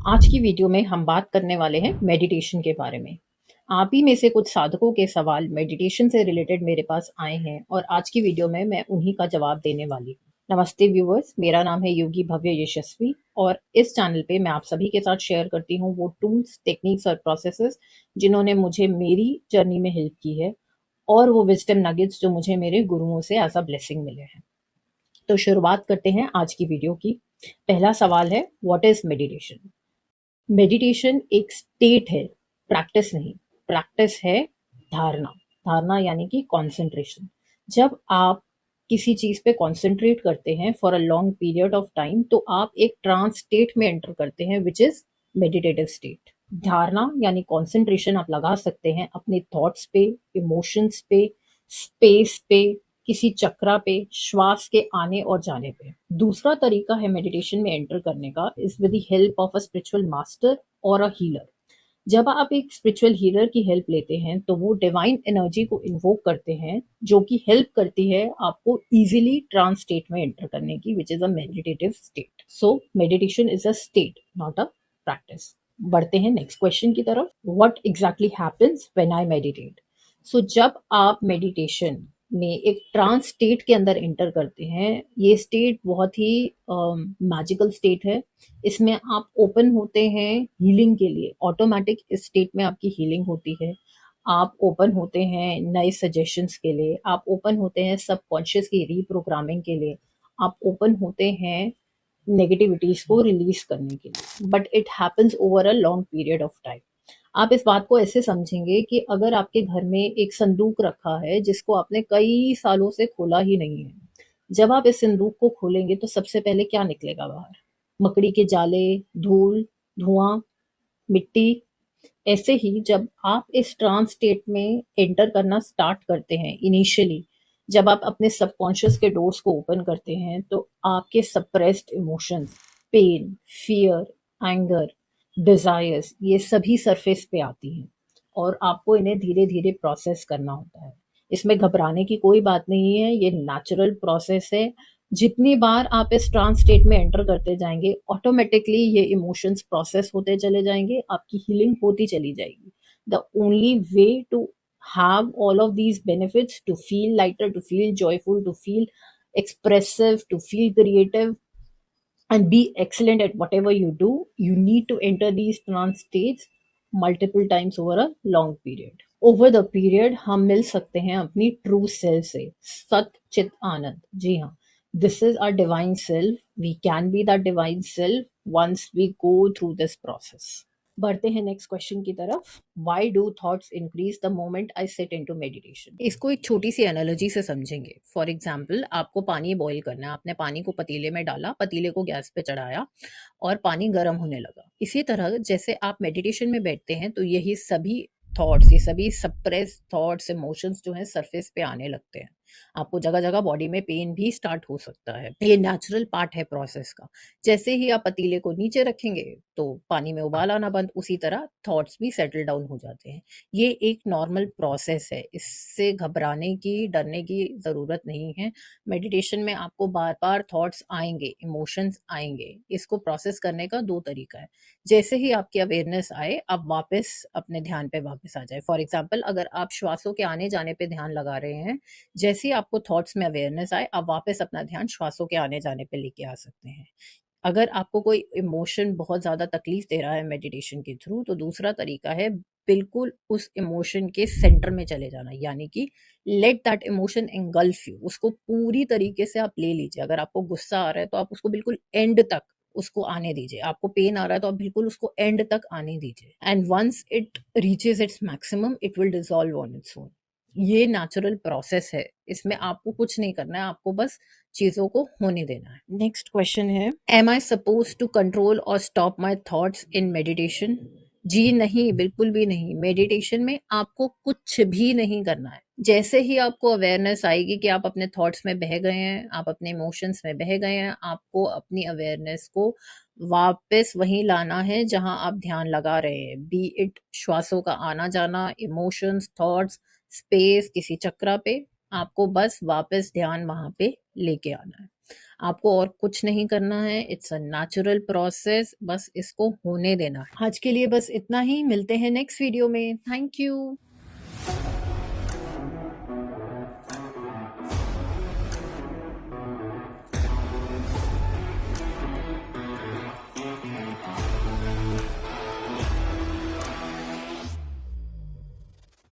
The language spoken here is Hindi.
आज की वीडियो में हम बात करने वाले हैं मेडिटेशन के बारे में। आप ही में से कुछ साधकों के सवाल मेडिटेशन से रिलेटेड मेरे पास आए हैं और आज की वीडियो में मैं उन्हीं का जवाब देने वाली हूँ। नमस्ते व्यूअर्स, मेरा नाम है योगी भव्य यशस्वी और इस चैनल पे मैं आप सभी के साथ शेयर करती हूँ वो टूल्स, टेक्निक्स और प्रोसेसेस जिन्होंने मुझे मेरी जर्नी में हेल्प की है और वो विजडम नगेट्स जो मुझे मेरे गुरुओं से एज अ ब्लेसिंग मिले हैं। तो शुरुआत करते हैं आज की वीडियो की। पहला सवाल है, व्हाट इज मेडिटेशन? मेडिटेशन एक स्टेट है, प्रैक्टिस नहीं। प्रैक्टिस है धारणा। धारणा यानी कि कंसंट्रेशन। जब आप किसी चीज पे कंसंट्रेट करते हैं for a long period of time तो आप एक ट्रांस स्टेट में एंटर करते हैं विच इज मेडिटेटिव स्टेट। धारणा यानी कंसंट्रेशन आप लगा सकते हैं अपने थॉट्स पे, इमोशंस पे, स्पेस पे, किसी चक्रा पे, श्वास के आने और जाने पे। दूसरा तरीका है मेडिटेशन में एंटर करने का is with the help of a spiritual master और अ हीलर। जब आप एक स्पिरिचुअल हीलर की हेल्प लेते हैं तो वो डिवाइन एनर्जी को इन्वोक करते हैं जो कि हेल्प करती है आपको इजीली ट्रांस स्टेट में एंटर करने की, which is a meditative state. So meditation is a state, not a practice. बढ़ते हैं नेक्स्ट क्वेश्चन की तरफ। What exactly happens when I meditate? So जब आप मेडिटेशन में एक ट्रांस स्टेट के अंदर एंटर करते हैं, ये स्टेट बहुत ही मैजिकल स्टेट है। इसमें आप ओपन होते हैं हीलिंग के लिए। ऑटोमेटिक इस स्टेट में आपकी हीलिंग होती है। आप ओपन होते हैं नए सजेशंस के लिए, आप ओपन होते हैं सबकॉन्शियस की रीप्रोग्रामिंग के लिए, आप ओपन होते हैं नेगेटिविटीज को रिलीज करने के लिए। But it happens over a long period of time. आप इस बात को ऐसे समझेंगे कि अगर आपके घर में एक संदूक रखा है जिसको आपने कई सालों से खोला ही नहीं है, जब आप इस संदूक को खोलेंगे तो सबसे पहले क्या निकलेगा बाहर? मकड़ी के जाले, धूल, धुआं, मिट्टी। ऐसे ही जब आप इस ट्रांस स्टेट में एंटर करना स्टार्ट करते हैं इनिशियली, जब आप अपने सबकॉन्शियस के डोर्स को ओपन करते हैं तो आपके suppressed emotions, pain, fear, anger, desires, ये सभी सरफेस पे आती हैं और आपको इन्हें धीरे धीरे प्रोसेस करना होता है। इसमें घबराने की कोई बात नहीं है, ये नेचुरल प्रोसेस है। जितनी बार आप इस ट्रांस स्टेट में एंटर करते जाएंगे ऑटोमेटिकली ये इमोशंस प्रोसेस होते चले जाएंगे, आपकी हीलिंग होती चली जाएगी। The only way to have all of these benefits, to feel lighter, to feel joyful, to feel expressive, to feel creative and be excellent at whatever you do, you need to enter these trance states multiple times over a long period. Over the period हम मिल सकते हैं अपनी ट्रू सेल्फ से, सत चित आनंद। जी हाँ, this is our divine self. We can be the divine self once we go through this process. बढ़ते हैं नेक्स्ट क्वेश्चन की तरफ। Why do thoughts increase the moment I set into meditation? इसको एक छोटी सी एनालॉजी से समझेंगे। फॉर एग्जांपल, आपको पानी बॉईल करना है। आपने पानी को पतीले में डाला, पतीले को गैस पे चढ़ाया और पानी गर्म होने लगा। इसी तरह जैसे आप मेडिटेशन में बैठते हैं तो यही सभी थॉट्स, ये सभी सप्रेस थॉट्स, इमोशंस जो हैं सरफेस पे आने लगते हैं। आपको जगह जगह बॉडी में पेन भी स्टार्ट हो सकता है। ये नेचुरल पार्ट है प्रोसेस का। जैसे ही आप पतीले को नीचे रखेंगे तो पानी में उबाल आना बंद, उसी तरह थॉट्स भी सेटल डाउन हो जाते हैं। ये एक नॉर्मल प्रोसेस है, इससे घबराने की, डरने की ज़रूरत नहीं है। मेडिटेशन में आपको बार-बार थॉट्स आएँगे, इमोशंस आएँगे। इसको प्रोसेस करने का 2 तरीका है। जैसे ही आपकी अवेयरनेस आए, आप वापस अपने ध्यान पे वापस आ जाएँ। फॉर एग्ज़ाम्पल, अगर आप श्वासों के आने-जाने पे ध्यान लगा रहे हैं, जैसे ही आपको थॉट्स में अवेयरनेस आए, आप वापस अपना ध्यान श्वासों के आने-जाने पे लेके आ सकते हैं। अगर आपको कोई इमोशन बहुत ज़्यादा तकलीफ दे रहा है मेडिटेशन के थ्रू, तो दूसरा तरीका है बिल्कुल उस इमोशन के सेंटर में चले जाना, यानी कि let that emotion engulf you. उसको पूरी तरीके से आप ले लीजिए। अगर आपको गुस्सा आ रहा है तो आप उसको बिल्कुल एंड तक उसको आने दीजिए। आपको पेन आ रहा है तो आप बिल्कुल उसको एंड तक आने दीजिए। And once it reaches its maximum, it will dissolve on its own. ये नेचुरल प्रोसेस है, इसमें आपको कुछ नहीं करना है, आपको बस चीजों को होने देना है। नेक्स्ट क्वेश्चन है, am I suppose to control और stop my thoughts in meditation? जी नहीं, बिल्कुल भी नहीं। मेडिटेशन में आपको कुछ भी नहीं करना है। जैसे ही आपको अवेयरनेस आएगी कि आप अपने थॉट्स में बह गए हैं, आप अपने इमोशंस में बह गए हैं, आपको अपनी अवेयरनेस को वापस वहीं लाना है जहां आप ध्यान लगा रहे हैं। बी इट श्वासों का आना जाना, इमोशंस, थॉट्स, स्पेस, किसी चक्रा पे, आपको बस वापस ध्यान वहां पे लेके आना है। आपको और कुछ नहीं करना है, इट्स अ नेचुरल प्रोसेस, बस इसको होने देना है। आज के लिए बस इतना ही, मिलते हैं नेक्स्ट वीडियो में। Thank you.